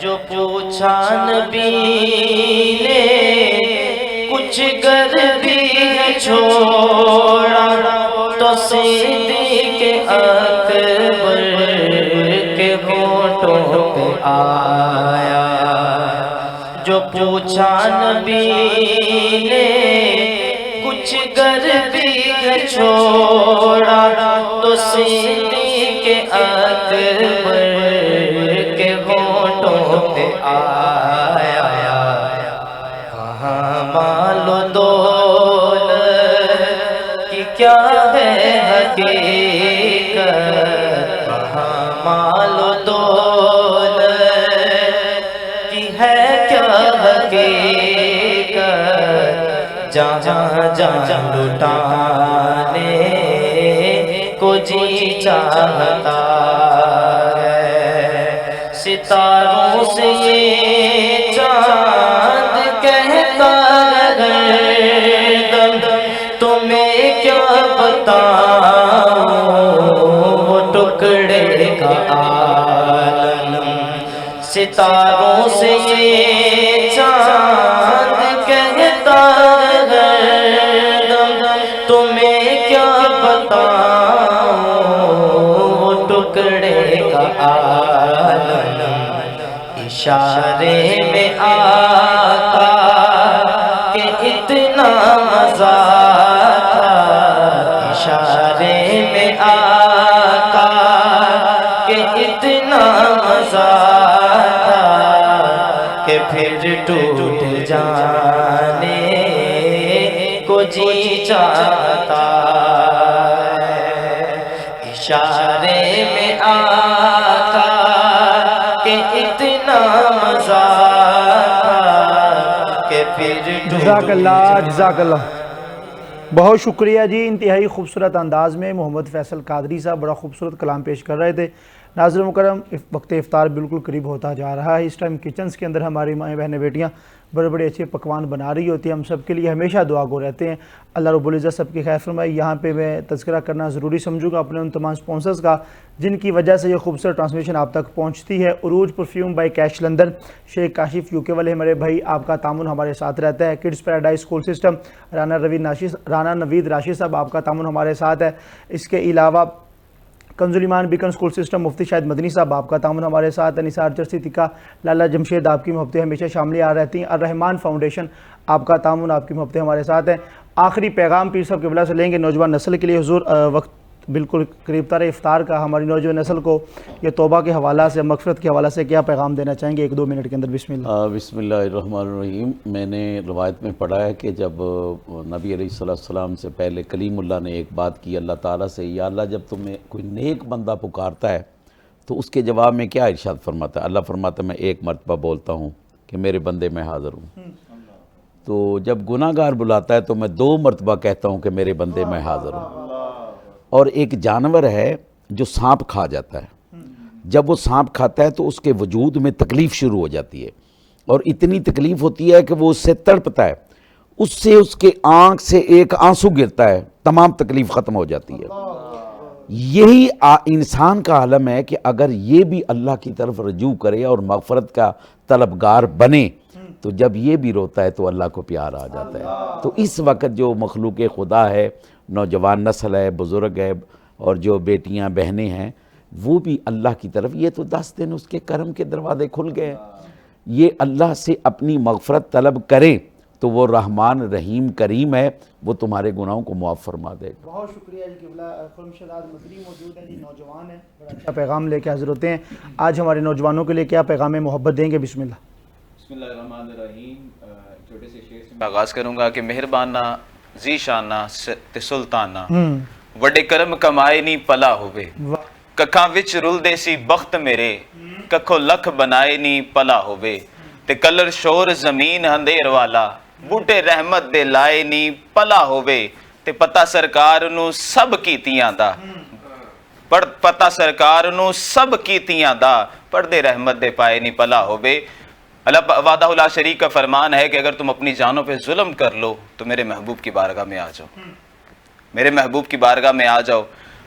جو پوچھا نبی نے کچھ گر بھی ہے چھوڑا، تو صدیق اکبر کے ہونٹوں پہ آیا۔ جو پوچھا نبی نے کچھ گر بھی ہے چھوڑا، تو صدیق اکبر کے ہونٹوں پہ آیا۔ کہاں مال و دولت کی کیا ہے حقیقت، کہاں مال و دولت کی ہے کیا حقیقت، جہاں جہاں لٹانے کو جی چاہتا ہے۔ ستاروں سے یہ چاند کہتا ہے ہر دم، تمہیں کیا بتاؤں وہ ٹکڑے کا عالم۔ ستاروں سے یہ چاند کہتا ہے ہر دم، تمہیں کیا بتاؤں وہ ٹکڑے کا عالم۔ اشارے میں آقا کہ اتنا مزہ تھا، اشارے میں آقا کہ اتنا مزہ تھا، کہ پھر ٹوٹ جانے کو جی چاہتا ہے۔ اشارے میں آقا کہ اتنا مزہ تھا، کہ پھر جزاک اللہ، جزاک اللہ، بہت شکریہ جی۔ انتہائی خوبصورت انداز میں محمد فیصل قادری صاحب بڑا خوبصورت کلام پیش کر رہے تھے۔ ناظرین مکرم، وقت افطار بالکل قریب ہوتا جا رہا ہے۔ اس ٹائم کچنز کے اندر ہماری مائیں بہنیں بیٹیاں بڑے بڑے اچھے پکوان بنا رہی ہوتی ہیں۔ ہم سب کے لیے ہمیشہ دعا گو رہتے ہیں، اللہ رب العزت سب کی خیر فرمائے۔ یہاں پہ میں تذکرہ کرنا ضروری سمجھوں گا اپنے ان تمام سپانسرز کا جن کی وجہ سے یہ خوبصورت ٹرانسمیشن آپ تک پہنچتی ہے۔ عروج perfume by cash London, Sheikh Kashif UK والے ہمارے بھائی، آپ کا تعاون ہمارے ساتھ رہتا ہے۔ Kids paradise school system, Rana Naveed Rashid Sahab, آپ کا تعاون ہمارے ساتھ ہے۔ اس کے علاوہ کنز الایمان بیکن اسکول سسٹم، مفتی شاہد مدنی صاحب، آپ کا تعاون ہمارے ساتھ ہے۔ نثار چرسی تکا، لالا جمشید، آپ کی محبتیں ہمیشہ شامل آ رہتی ہیں۔ الرحمان فاؤنڈیشن، آپ کا تعاون، آپ کی محبتیں ہمارے ساتھ ہیں۔ آخری پیغام پیر صاحب کے بلا سے لیں گے نوجوان نسل کے لیے۔ حضور وقت بالکل قریب تر افطار کا، ہماری نوجوان نسل کو یہ توبہ کے حوالہ سے، مغفرت کے حوالہ سے کیا پیغام دینا چاہیں گے 1-2 منٹ کے اندر؟ بسم اللہ۔ بسم اللہ الرحمن الرحیم۔ میں نے روایت میں پڑھا ہے کہ جب نبی علیہ السلام سے پہلے کلیم اللہ نے ایک بات کی اللہ تعالیٰ سے، یا اللہ جب تمہیں کوئی نیک بندہ پکارتا ہے تو اس کے جواب میں کیا ارشاد فرماتا ہے؟ اللہ فرماتا ہے میں 1 مرتبہ بولتا ہوں کہ میرے بندے میں حاضر ہوں۔ تو جب گناہ گار بلاتا ہے تو میں 2 مرتبہ کہتا ہوں کہ میرے بندے میں حاضر ہوں۔ اور ایک جانور ہے جو سانپ کھا جاتا ہے، جب وہ سانپ کھاتا ہے تو اس کے وجود میں تکلیف شروع ہو جاتی ہے، اور اتنی تکلیف ہوتی ہے کہ وہ اس سے تڑپتا ہے، اس سے اس کے آنکھ سے ایک آنسو گرتا ہے، تمام تکلیف ختم ہو جاتی ہے۔ یہی انسان کا عالم ہے کہ اگر یہ بھی اللہ کی طرف رجوع کرے اور مغفرت کا طلبگار بنے تو جب یہ بھی روتا ہے تو اللہ کو پیار آ جاتا ہے۔ تو اس وقت جو مخلوق خدا ہے، نوجوان نسل ہے، بزرگ ہے، اور جو بیٹیاں بہنیں ہیں، وہ بھی اللہ کی طرف، یہ تو 10 دن اس کے کرم کے دروازے کھل گئے، یہ اللہ سے اپنی مغفرت طلب کریں تو وہ رحمان رحیم کریم ہے، وہ تمہارے گناہوں کو معاف فرما دے گا۔ بہت شکریہ جی قبلہ۔ خرم شہزاد مدنی موجود ہیں جی، نوجوان ہیں، بڑا اچھا پیغام لے کے حاضر ہوتے ہیں۔ آج ہمارے نوجوانوں کے لیے کیا پیغام محبت دیں گے؟ بسم اللہ۔ بسم اللہ الرحمن الرحیم۔ چھوٹے سے شعر سے میں آغاز کروں گا کہ مہربانہ ذیشانہ تے سلطانہ وڈے کرم کمائے نی پلا ہوئے، ککھاں وچ رل دے سی بخت میرے، ککھو لکھ بنائے نی پلا ہوئے، تے کلر شور زمین اندھیر والا، بوٹے رحمت دے لائے نی پلا ہوئے، تے پتہ سرکار نو سب کیتیاں دا، پتہ سرکار نو سب کیتیاں دا، پردے رحمت دے پائے نی پلا ہوئے۔ اللہ وحدہ لا شریک کا فرمان ہے کہ اگر تم اپنی جانوں پہ ظلم کر لو تو میرے محبوب کی بارگاہ میں آ جاؤ، میرے محبوب کی بارگاہ میں آ جاؤ۔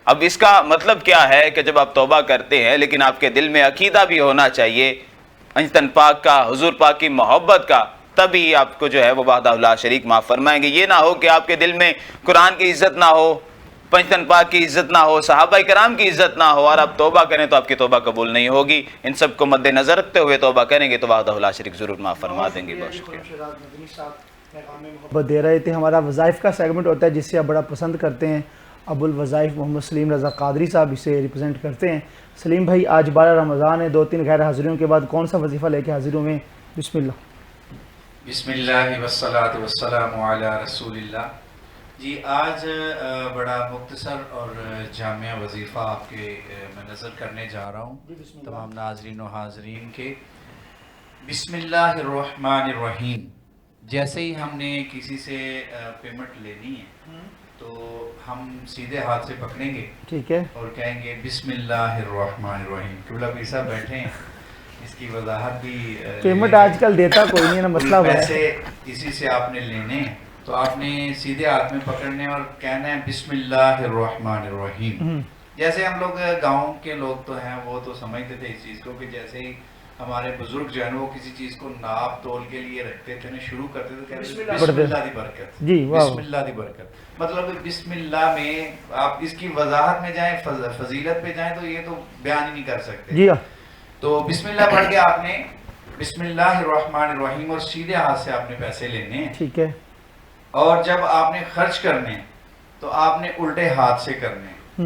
اب اس کا مطلب کیا ہے کہ جب آپ توبہ کرتے ہیں لیکن آپ کے دل میں عقیدہ بھی ہونا چاہیے انجتن پاک کا، حضور پاک کی محبت کا، تبھی آپ کو جو ہے وہ وحدہ لا شریک معاف فرمائیں گے۔ یہ نہ ہو کہ آپ کے دل میں قرآن کی عزت نہ ہو، پنجتن پاک کی عزت نہ ہو، صحابہ کرام کی عزت نہ ہو، اور آپ توبہ کریں تو آپ کی توبہ قبول نہیں ہوگی۔ ان سب کو مد نظر رکھتے ہوئے توبہ کریں گے تو وحدہ لا شریک ضرور معاف فرما دیں گے۔ بہت شکریہ۔ محبت دے رہے تھے۔ ہمارا وظائف کا سیگمنٹ ہوتا ہے جس سے آپ بڑا پسند کرتے ہیں، ابو الوظائف محمد سلیم رضا قادری صاحب اسے ریپرزینٹ کرتے ہیں۔ سلیم بھائی، آج 12 رمضان ہے، 2-3 غیر حاضریوں کے بعد کون سا وظیفہ لے کے حاضر ہوئے ہیں؟ بسم اللہ۔ بسم اللہ والصلاة والسلام علی رسول اللہ۔ جی آج بڑا مختصر اور جامع وظیفہ آپ کے میں نظر کرنے جا رہا ہوں تمام ناظرین و حاضرین کے۔ بسم اللہ الرحمن الرحیم۔ جیسے ہی ہم نے کسی سے پیمنٹ لینی ہے تو ہم سیدھے ہاتھ سے پکڑیں گے، ٹھیک ہے، اور کہیں گے بسم اللہ الرحمن الرحیم۔ قبلہ پیر صاحب بیٹھے ہیں، اس کی وضاحت بھی پیمنٹ آج کل دیتا کوئی نہیں ہے نا، مسئلہ وہ ہے۔ پیسے کسی سے آپ نے لینے ہیں تو آپ نے سیدھے ہاتھ میں پکڑنے اور کہنا ہے بسم اللہ الرحمن الرحیم۔ جیسے ہم لوگ گاؤں کے لوگ تو ہیں وہ تو سمجھتے تھے اس چیز کو کہ جیسے ہی ہمارے بزرگ جو ہیں وہ کسی چیز کو ناپ تول کے لیے رکھتے تھے نا، شروع کرتے تھے کہتے تھے بسم اللہ دی برکت، جی بسم اللہ دی برکت۔ مطلب بسم اللہ میں آپ اس کی وضاحت میں جائیں، فضیلت پہ جائیں تو یہ تو بیان ہی نہیں کر سکتے۔ جی تو بسم اللہ پڑھ کے آپ نے بسم اللہ الرحمن الرحیم، اور سیدھے ہاتھ سے آپ نے پیسے لینے ہیں، ٹھیک ہے، اور جب آپ نے خرچ کرنے تو آپ نے الٹے ہاتھ سے کرنے،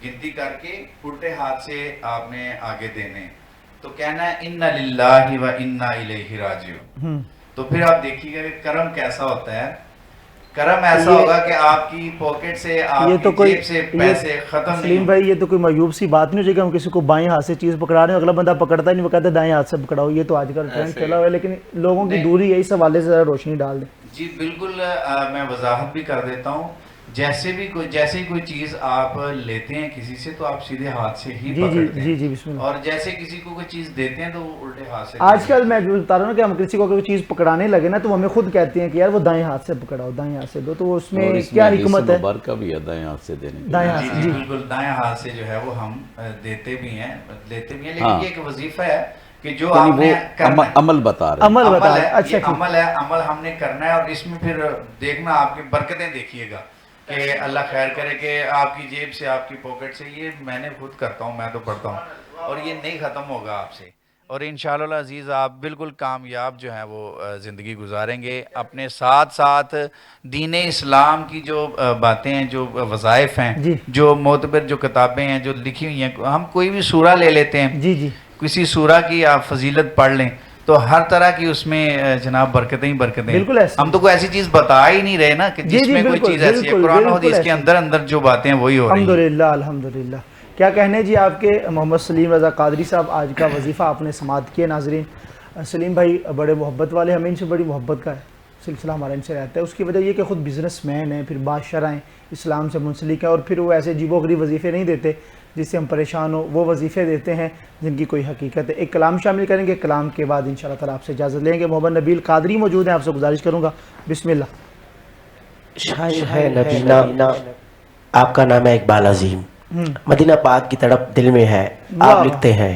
گنتی کر کے الٹے ہاتھ سے آپ نے آگے دینے، تو کہنا ہے اِنَّ لِلَّهِ وَإِنَّا إِلَيْهِ رَاجِعُونَ۔ تو پھر آپ دیکھیے گا کہ کرم کیسا ہوتا ہے۔ کرم ایسا ہوگا کہ آپ کی پاکٹ سے، آپ کی جیب سے پیسے ختم نہیں۔ سلیم بھائی، یہ تو کوئی معیوب سی بات نہیں ہو جائے کہ ہم کسی کو بائیں ہاتھ سے چیز پکڑا رہے ہیں، اگلا بندہ پکڑتا ہی نہیں، وہ کہتا ہے دائیں ہاتھ سے پکڑاؤ۔ یہ تو آج کل ٹرینڈ چلا ہوا ہے، لیکن لوگوں کی دوری ہے، اس حوالے سے ذرا روشنی ڈال دیں۔ جی بالکل، میں وضاحت بھی کر دیتا ہوں۔ جیسے ہی کوئی چیز آپ لیتے ہیں کسی سے تو آپ سیدھے ہاتھ سے ہی پکڑتے ہیں، جی بسم اللہ۔ اور جیسے کسی کو کوئی چیز دیتے ہیں تو وہ الٹے ہاتھ سے۔ آج کل میں بتا رہا ہوں کہ ہم کسی کو کوئی چیز پکڑانے لگے نا تو ہمیں خود کہتے ہیں کہ یار وہ دائیں ہاتھ سے پکڑاؤ، دائیں ہاتھ سے دو، تو اس میں کیا حکمت ہے؟ برکہ بھی ہے دائیں ہاتھ سے دینے کی۔ دائیں ہاتھ سے، جی بالکل، دائیں ہاتھ سے جو ہے وہ ہم دیتے بھی ہیں، لیتے بھی ہیں، لیکن یہ ایک وظیفہ ہے کہ جو آپ نے کرنا ہے، عمل بتا رہے ہیں، عمل بتا رہے ہیں۔ اچھا اچھا عمل ہے، عمل ہم نے کرنا ہے، اور اس میں پھر دیکھنا آپ کی برکتیں دیکھیے گا کہ اللہ خیر کرے کہ آپ کی جیب سے، آپ کی پاکٹ سے، یہ میں نے خود کرتا ہوں، میں تو پڑھتا ہوں، اور یہ نہیں ختم ہوگا آپ سے، اور انشاءاللہ العزیز آپ بالکل کامیاب جو ہیں وہ زندگی گزاریں گے۔ اپنے ساتھ ساتھ دین اسلام کی جو باتیں ہیں، جو وظائف ہیں، جو معتبر جو کتابیں ہیں جو لکھی ہوئی ہیں، ہم کوئی بھی سورہ لے لیتے ہیں، جی کسی سورہ کی آپ فضیلت پڑھ لیں تو ہر طرح کی اس میں جناب برکتیں ہی برکتیں ہیں۔ بالکل ایسا، ہم تو کوئی ایسی چیز بتا ہی نہیں رہے نا کہ جس میں کوئی چیز ایسی ہے، قرآن و حدیث کے اندر اندر جو باتیں ہیں وہی ہو رہی ہیں۔ الحمدللہ الحمدللہ۔ کیا کہنے جی آپ کے محمد سلیم رضا قادری صاحب، آج کا وظیفہ آپ نے سماعت کیا۔ ناظرین، سلیم بھائی بڑے محبت والے، ہمیں ان سے بڑی محبت کا سلسلہ ہمارا ان سے رہتا ہے۔ اس کی وجہ یہ کہ خود بزنس مین ہیں، پھر بادشاہ ہیں، اسلام سے منسلک ہیں، اور پھر وہ ایسے عجیب و غریب وظیفے نہیں دیتے جس سے ہم پریشان ہو، وہ وظیفے دیتے ہیں جن کی کوئی حقیقت ہے۔ ایک کلام شامل کریں گے، کلام کے بعد انشاءاللہ تعالیٰ آپ سے اجازت لیں گے۔ محمد نبیل قادری موجود ہیں، آپ سے گزارش کروں گا، بسم اللہ۔ شاعر ہے نبینا، آپ کا نام ہے اقبال عظیم، مدینہ پاک کی تڑپ دل میں ہے۔ آپ لکھتے ہیں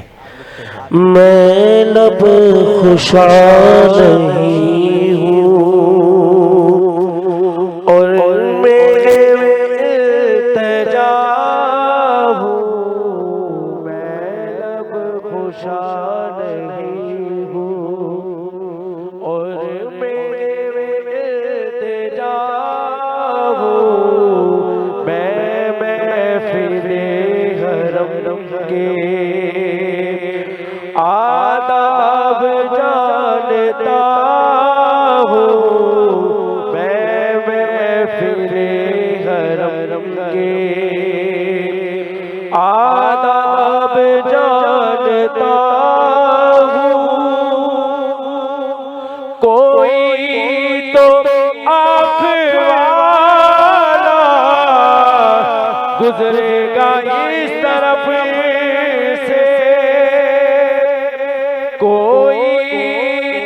میں لب خوشا نہیں ہوں اور میرے التجا ہوں، میں لب خوشا نہیں ہوں اور میرے التجا ہوں، میں محفل حرم کے آداب جانتا ہوں، میں محفل حرم کے آداب جانتا ہوں، کوئی تو آنکھ والا گزرے گا اس طرف سے، کوئی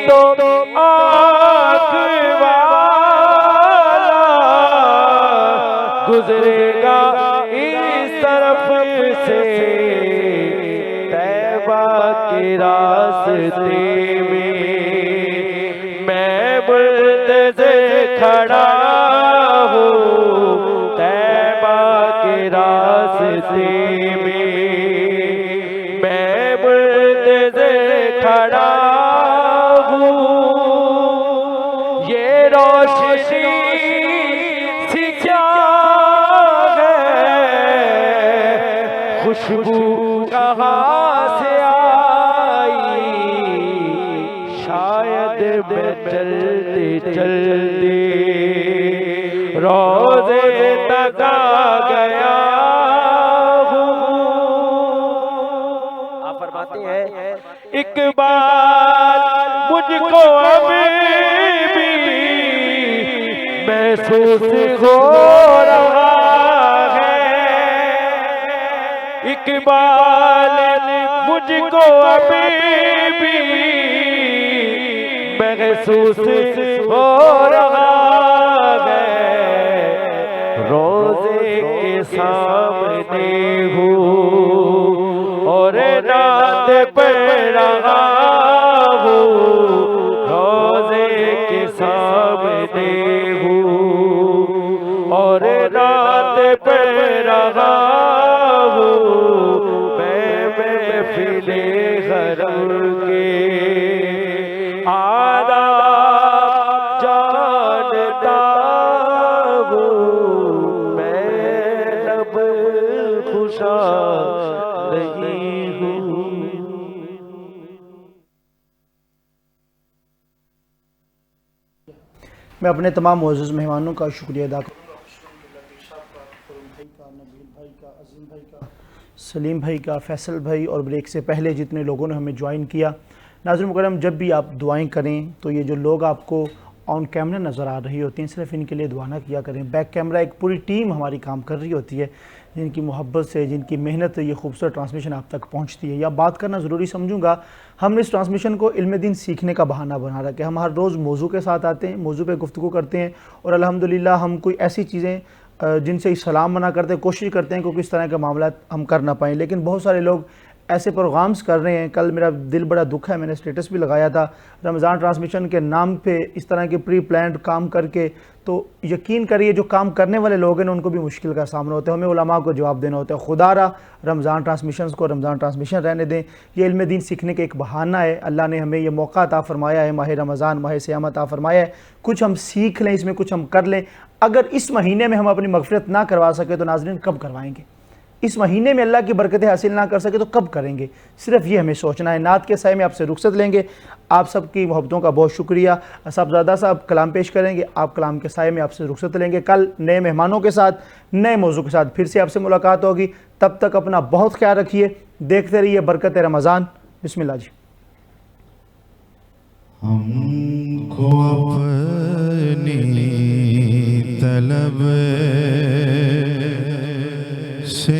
تو آنکھ والا گزرے گا اس طرف سے، طیبہ کے راستے میں منتظر کھڑا ہوں، طیبہ کے راستے میں منتظر کھڑا ہوں، یہ روشنی سی کیا ہے، خوشبو کہاں سے آئی، شاید میں چلتے چلتے روضے تک آ گیا ہوں۔ آپ فرماتے ہیں اقبال مجھ کو ابھی بھی محسوس ہو رہا ہے، اقبال مجھ کو ابھی بھی محسوس ہو رہا ہے، روزے کے سامنے ہوں اور نعت پڑھ رہا ہوں، روزے کے سامنے ہوں اور نعت پڑھ رہا ہوں، میں محفل حرم کے آداب جانتا ہوں، میں لب خوشا نہیں ہوں۔ میں اپنے تمام معزز مہمانوں کا شکریہ ادا کروں گا، نبیل بھائی کا، عظیم بھائی کا، سلیم بھائی کا، فیصل بھائی، اور بریک سے پہلے جتنے لوگوں نے ہمیں جوائن کیا۔ ناظرین مکرم، جب بھی آپ دعائیں کریں تو یہ جو لوگ آپ کو آن کیمرہ نظر آ رہی ہوتی ہیں، صرف ان کے لیے دعا نہ کیا کریں، بیک کیمرہ ایک پوری ٹیم ہماری کام کر رہی ہوتی ہے، جن کی محبت سے، جن کی محنت سے یہ خوبصورت ٹرانسمیشن آپ تک پہنچتی ہے۔ یا بات کرنا ضروری سمجھوں گا، ہم اس ٹرانسمیشن کو علم دین سیکھنے کا بہانہ بنا رکھے، ہم ہر روز موضوع کے ساتھ آتے ہیں، موضوع پہ گفتگو کرتے ہیں، اور الحمدللہ ہم کوئی ایسی چیزیں جن سے اسلام منع کرتے ہیں، کوشش کرتے ہیں کہ اس طرح کے معاملات ہم کر نہ پائیں، لیکن بہت سارے لوگ ایسے پروگرامز کر رہے ہیں۔ کل میرا دل بڑا دکھ ہے، میں نے اسٹیٹس بھی لگایا تھا، رمضان ٹرانسمیشن کے نام پہ اس طرح کے پری پلانڈ کام کر کے، تو یقین کریے جو کام کرنے والے لوگ ہیں ان کو بھی مشکل کا سامنا ہوتا ہے، ہمیں علماء کو جواب دینا ہوتا ہے۔ خدا را رمضان ٹرانسمیشنز کو رمضان ٹرانسمیشن رہنے دیں، یہ علم دین سیکھنے کا ایک بہانہ ہے، اللہ نے ہمیں یہ موقع عطا فرمایا ہے، ماہ رمضان، ماہ صیام عطا فرمایا ہے، کچھ ہم سیکھ لیں، اس میں کچھ ہم کر لیں۔ اگر اس مہینے میں ہم اپنی مغفرت نہ کروا سکے تو ناظرین کب کروائیں گے؟ اس مہینے میں اللہ کی برکتیں حاصل نہ کر سکے تو کب کریں گے؟ صرف یہ ہمیں سوچنا ہے۔ نعت کے سائے میں آپ سے رخصت لیں گے، آپ سب کی محبتوں کا بہت شکریہ۔ صاحبزادہ صاحب کلام پیش کریں گے، آپ کلام کے سائے میں آپ سے رخصت لیں گے۔ کل نئے مہمانوں کے ساتھ، نئے موضوع کے ساتھ پھر سے آپ سے ملاقات ہوگی، تب تک اپنا بہت خیال رکھیے، دیکھتے رہیے برکت رمضان۔ بسم اللہ جی۔ ہم کو اپنی طلب سے